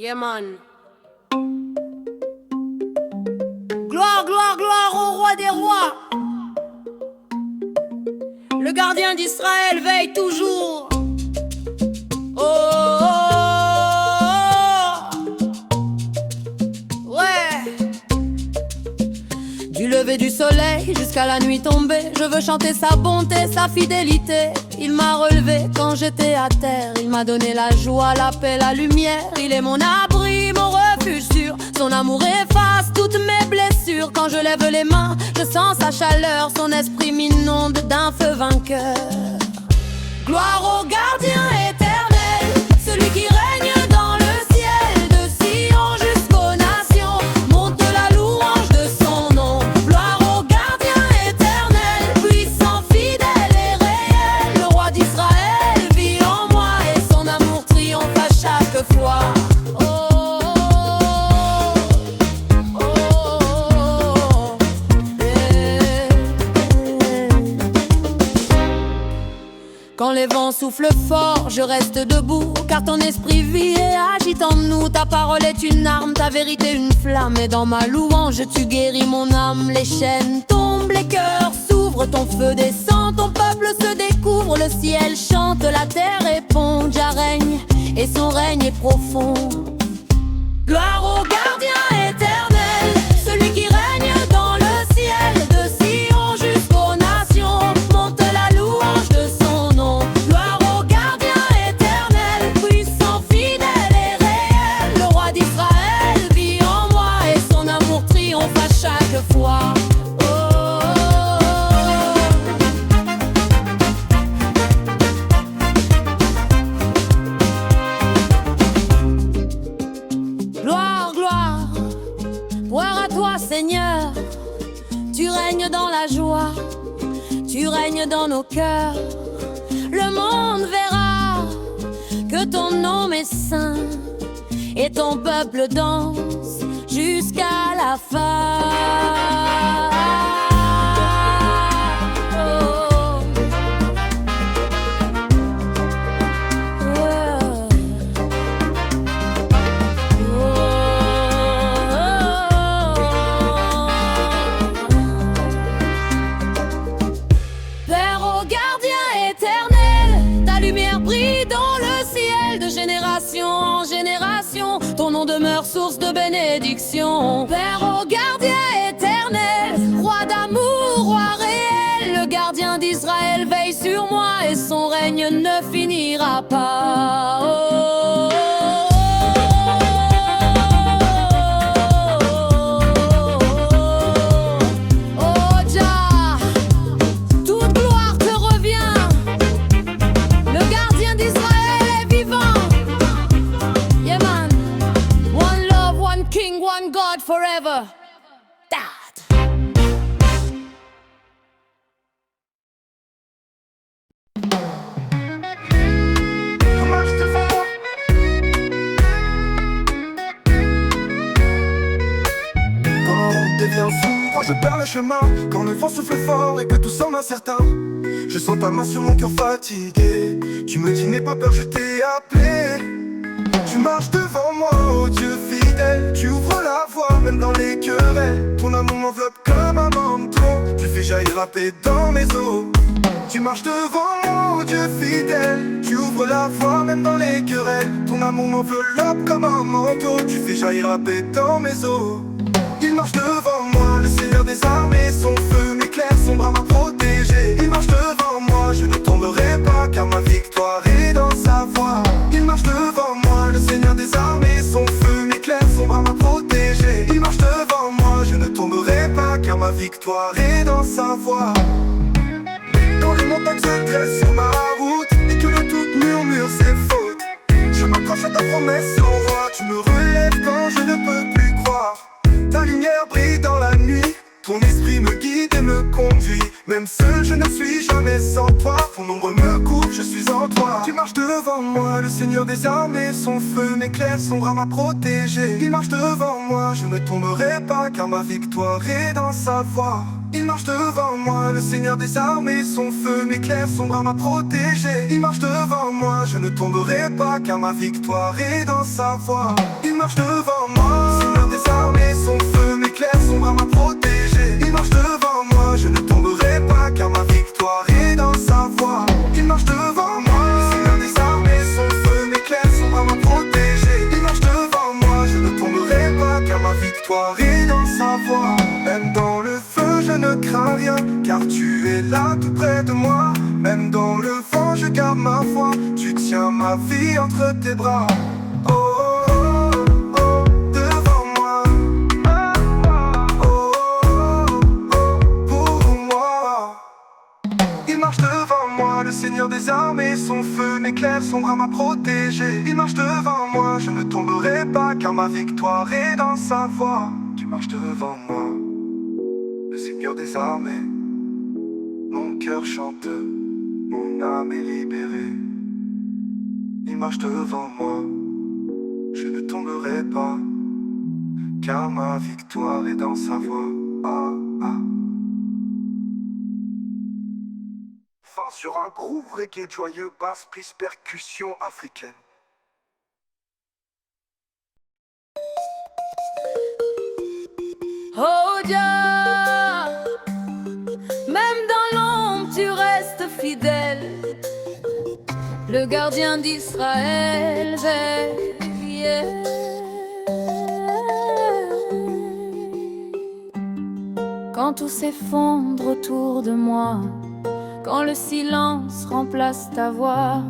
Yeah man. Gloire, gloire, gloire au roi des rois. Le gardien d'Israël veille toujours. Oh, oh, oh. Ouais. Du lever du soleil jusqu'à la nuit tombée, je veux chanter sa bonté, sa fidélité. Il m'a relevé quand j'étais à terre. Il m'a donné la joie, la paix, la lumière. Il est mon abri, mon refuge sûr. Son amour efface toutes mes blessures. Quand je lève les mains, je sens sa chaleur. Son esprit m'inonde d'un feu vainqueur. Gloire au gardien éternel, celui qui règne dans le ciel. De Sion jusqu'aux nations, monte la louange de son nom. Gloire au gardien éternel, puissant, fidèle et réel. Le roi d'Israël vit en moi et son amour triomphe à chaque fois. Quand les vents soufflent fort, je reste debout, car ton esprit vit et agite en nous. Ta parole est une arme, ta vérité une flamme. Et dans ma louange, tu guéris mon âme. Les chaînes tombent, les cœurs s'ouvrent, ton feu descend, ton peuple se découvre. Le ciel chante, la terre répond. Jah règne et son règne est profond. Gloire au gardien éternel, celui qui règne dans le ciel. De Sion jusqu'aux nations, monte la louange de son nom. Gloire au gardien éternel, puissant, fidèle et réel. Le roi d'Israël vit en moi et son amour triomphe à chaque fois. Gloire, gloire, gloire à toi Seigneur. Tu règnes dans la joie, tu règnes dans nos cœurs. Le monde verra que ton nom est saint et ton peuple danse jusqu'à la fin. Génération en génération, ton nom demeure source de bénédiction. Père au gardien éternel, roi d'amour, roi réel. Le gardien d'Israël veille sur moi et son règne ne finira pas. God forever. That. Quand on devient fou, quand je perds le chemin, quand le vent souffle fort et que tout semble incertain, je sens ta main sur mon cœur fatigué. Tu me dis n'aie pas peur, je t'ai appelé. Tu marches devant moi, oh Dieu fidèle. Tu ouvres la voie, même dans les querelles. Ton amour m'enveloppe comme un manteau. Tu fais jaillir la paix dans mes os. Tu marches devant moi, oh Dieu fidèle. Tu ouvres la voie, même dans les querelles. Ton amour m'enveloppe comme un manteau. Tu fais jaillir la paix dans mes os. Il marche devant moi, le Seigneur des armées. Son feu m'éclaire, son bras m'a protégé. Il marche devant moi, je ne tomberai pas, car ma victoire est dans sa voie. Il marche devant moi, le Seigneur des armées, son feu m'éclaire, son bras m'a protégé. Il marche devant moi, je ne tomberai pas, car ma victoire est dans sa voie. Quand les montagnes se dressent sur ma route et que le doute murmure ses fautes, je m'accroche à ta promesse, ô roi. Tu me relèves quand je ne peux plus croire. Ta lumière brille dans la nuit, ton esprit me guide et me conduit. Même seul, je ne suis jamais sans toi. Ton ombre me couvre, je suis en toi. Tu marches devant moi, le Seigneur des armées. Son feu m'éclaire, son bras m'a protégé. Il marche devant moi, je ne tomberai pas, car ma victoire est dans sa voie. Il marche devant moi, le Seigneur des armées. Son feu m'éclaire, son bras m'a protégé. Il marche devant moi, je ne tomberai pas, car ma victoire est dans sa voie. Il marche devant moi. Seigneur des armées, son feu m'éclaire, son bras m'a protégé. Il marche devant moi, je ne tomberai pas, car ma victoire est dans sa voix. Il marche devant moi, Seigneur des armées, son feu m'éclaire, son bras m'a protégé. Il marche devant moi, je ne tomberai pas, car ma victoire est dans sa voix. Même dans le feu, je ne crains rien, car tu es là tout près de moi. Même dans le vent, je garde ma foi, tu tiens ma vie entre tes bras. Oh, oh, oh, oh, devant moi. Oh, oh, oh, pour moi. Il marche devant moi, le Seigneur des armées, son feu m'éclaire, son bras m'a protégé. Il marche devant moi, je ne tomberai pas, car ma victoire est dans sa voix. Tu marches devant moi, le Seigneur des armées, mon cœur chante, mon âme est libérée. Il marche devant moi, je ne tomberai pas, car ma victoire est dans sa voix. Ah, ah. Fin sur un groove reggae joyeux, basse prise percussion africaine. Oh Dieu, même dans l'ombre tu restes fidèle. Le gardien d'Israël veille. Quand tout s'effondre autour de moi, quand le silence remplace ta voix,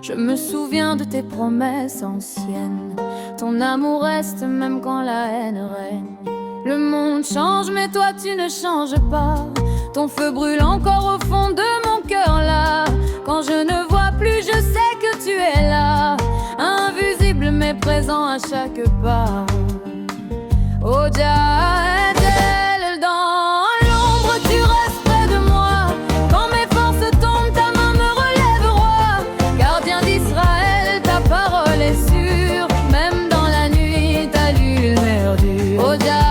je me souviens de tes promesses anciennes. Ton amour reste même quand la haine règne. Le monde change mais toi tu ne changes pas. Ton feu brûle encore au fond de mon cœur là. Quand je ne vois plus, je sais que tu es là, invisible mais présent à chaque pas. Oh Jah, dans l'ombre tu restes près de moi. Quand mes forces tombent, ta main me relève roi. Gardien d'Israël, ta parole est sûre. Même dans la nuit, ta lumière dure. Oh Jah,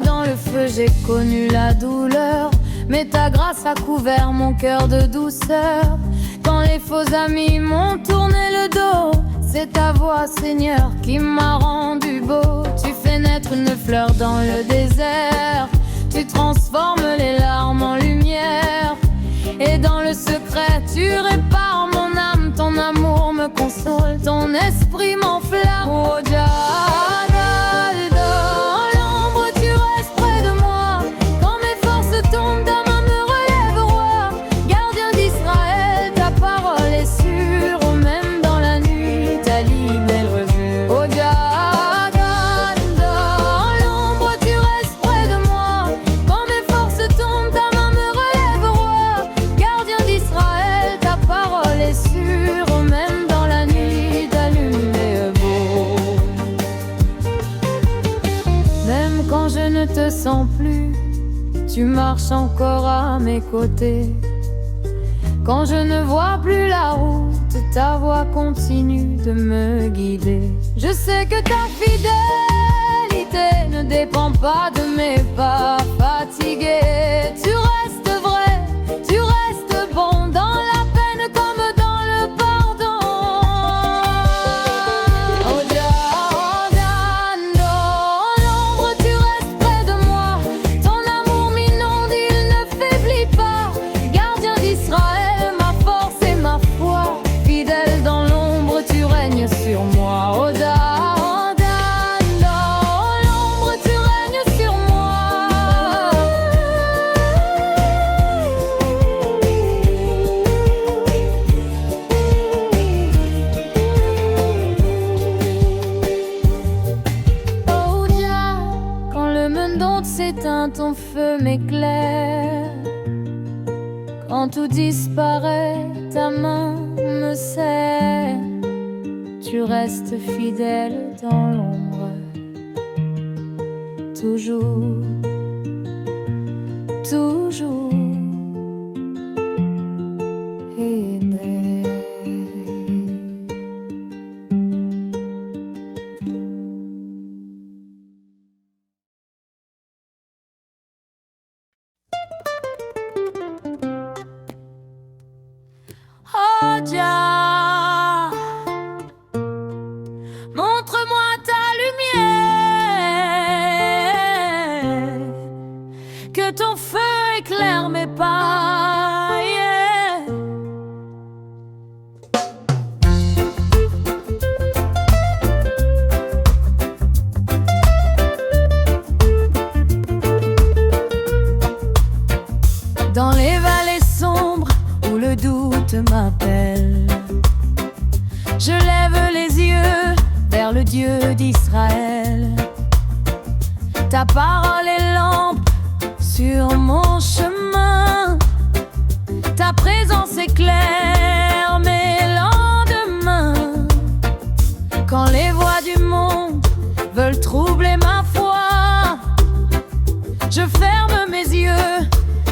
dans le feu, j'ai connu la douleur, mais ta grâce a couvert mon cœur de douceur. Quand les faux amis m'ont tourné le dos, c'est ta voix, Seigneur, qui m'a rendu beau. Tu fais naître une fleur dans le désert, tu transformes les larmes en lumière. Et dans le secret, tu répares mon âme, ton amour me console, ton esprit m'enflamme. Oh Jah, te sens plus, tu marches encore à mes côtés. Quand je ne vois plus la route, ta voix continue de me guider. Je sais que ta fidélité ne dépend pas de mes pas fatigués. Tu restes vrai, tu restes bon dans la peine comme dans le pardon. Oh Jah, dans l'ombre tu restes près de moi. Ton amour m'inonde, il ne faiblit pas. Gardien d'Israël, ma force et ma foi. Fidèle dans l'ombre, tu règnes sur moi. Oh Jah, ton feu m'éclaire. Quand tout disparaît, ta main me serre. Tu tu restes fidèle dans l'ombre, toujours, toujours aimé. Oh Dia, montre-moi ta lumière, que ton feu éclaire mes pas, yeah. Dans les vallées sombres où le doute m'appelle, je lève les yeux vers le Dieu d'Israël. Ta parole est lampe sur mon chemin, ta présence éclaire mes lendemains. Quand les voix du monde veulent troubler ma foi, je ferme mes yeux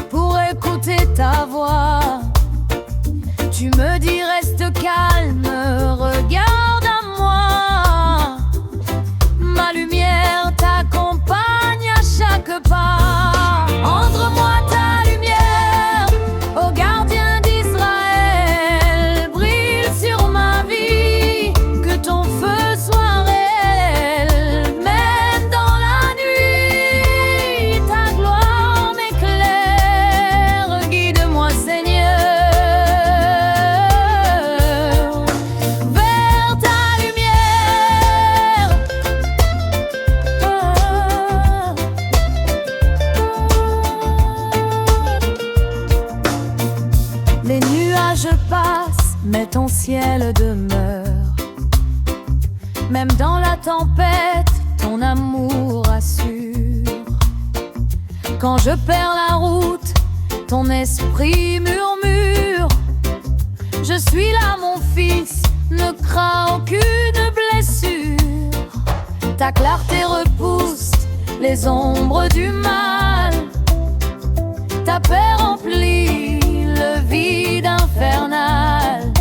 pour écouter ta voix. Tu me dis reste calme, regarde à moi. Ma lumière t'accompagne à chaque pas. Montre-moi ta lumière, ô gardien d'Israël. Brille sur ma vie, que ton feu soit réel. Même dans la nuit, ta gloire m'éclaire. Guide-moi Seigneur vers ta lumière. Les nuages passent, mais ton ciel demeure. Même dans la tempête, ton amour assure. Quand je perds la route, ton esprit murmure. Je suis là mon fils, ne crains aucune blessure. Ta clarté repousse les ombres du mal. Ta paix remplit le vide infernal.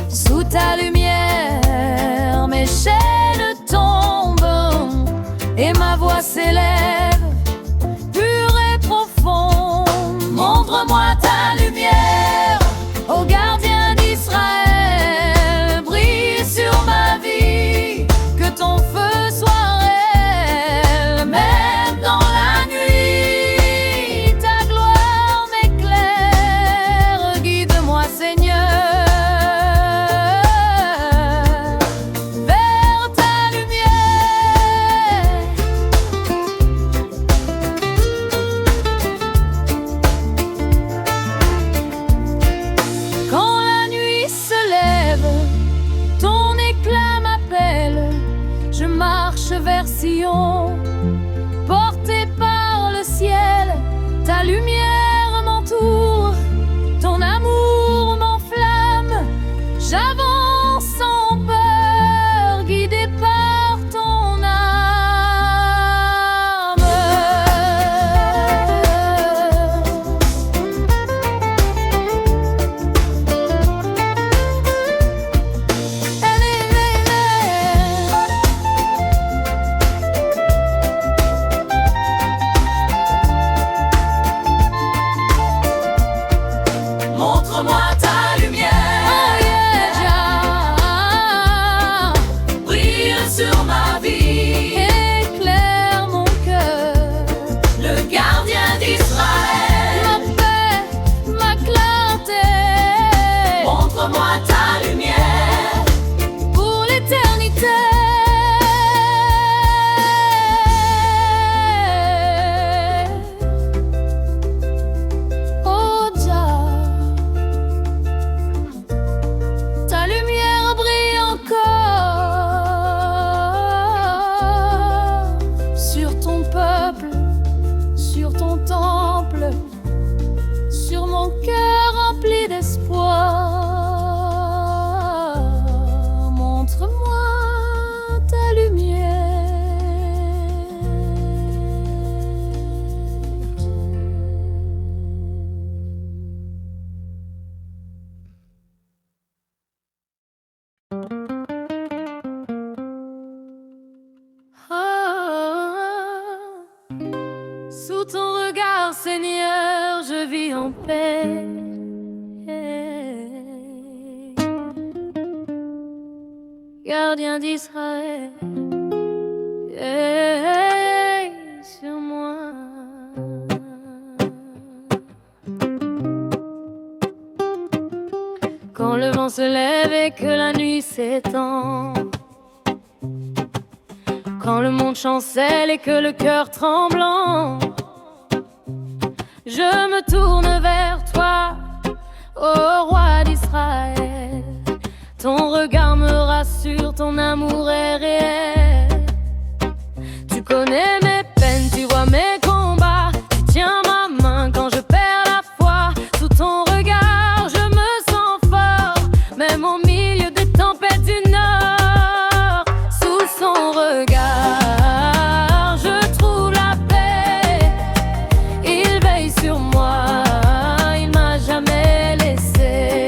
Sous ta lumière, mes chaînes tombent et ma voix s'élève, pure et profonde. Montre-moi ta lumière, ô gardien d'Israël. Brille sur ma vie, que ton feu soit réel. Même dans la nuit, ta gloire m'éclaire. Guide-moi Seigneur vers ta lumière. Quand la nuit se lève, ton éclat m'appelle. Je marche vers Sion, porté par le ciel. Ta lumière m'entoure, ton amour m'enflamme. J'avance sans peur, guidé par ton âme. Sous ton regard, Seigneur, je vis en paix. Gardien d'Israël, veille sur moi. Quand le vent se lève et que la nuit s'étend, quand le monde chancelle et que le cœur tremblant, je me tourne vers toi, ô roi d'Israël. Ton regard me rassure, ton amour est réel. Tu connais mes peines, tu vois mes combats. Tu tiens ma main quand je perds la foi. Sous ton regard, je me sens fort, même au milieu des tempêtes du nord. Sous son regard, je trouve la paix. Il veille sur moi, il m'a jamais laissé.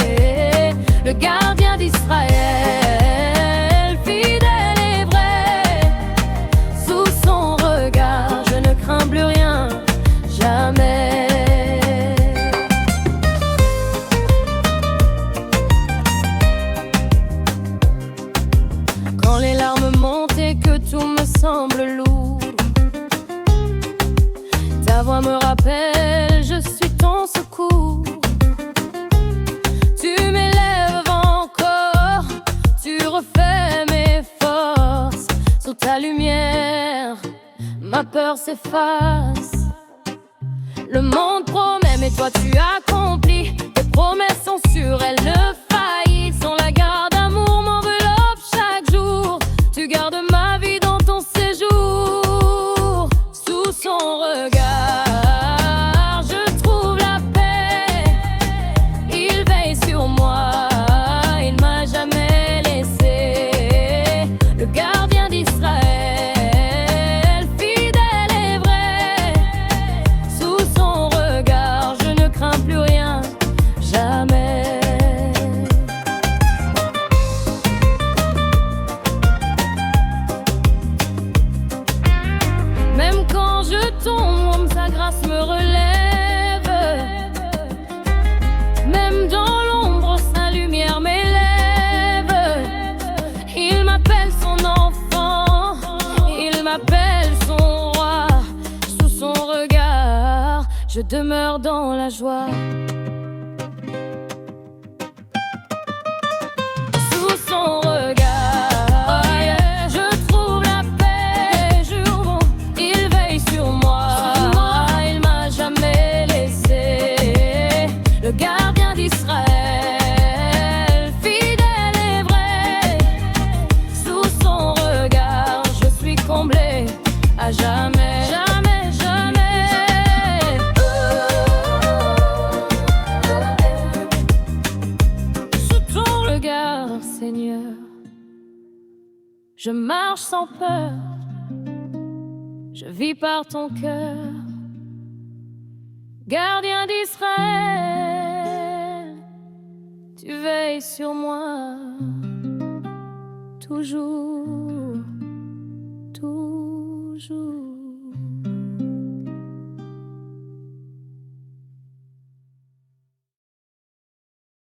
Le gardien d'Israël, fidèle et vrai. Sous son regard, je ne crains plus rien, jamais. Quand les larmes montent et que tout me semble lourd, ta voix me rappelle, je suis ton secours. Tu m'élèves encore, tu refais mes forces. Sous ta lumière, ma peur s'efface. Le monde promet, mais toi tu accomplis. Tes promesses sont sûres, elles ne faillissent. Sans la garde d'amour m'enveloppe chaque jour. Tu gardes ma vie dans ton séjour. Sous son regard, je trouve la paix. Il veille sur moi, il m'a jamais laissé. Le gardien d'Israël, fidèle et vrai. Sous son regard, je ne crains plus rien, jamais. Même quand je tombe, sa grâce me relève. Même dans l'ombre, sa lumière m'élève. Il m'appelle son enfant, il m'appelle son roi. Sous son regard, je demeure dans la joie. Sous son regard, je trouve la paix. Jour, il veille sur moi, il m'a jamais laissé. Le gardien d'Israël, fidèle et vrai. Sous son regard, je suis comblé à jamais, jamais, jamais. Sous ton regard, Seigneur, je marche sans peur, je vis par ton cœur. Gardien d'Israël, tu veilles sur moi toujours.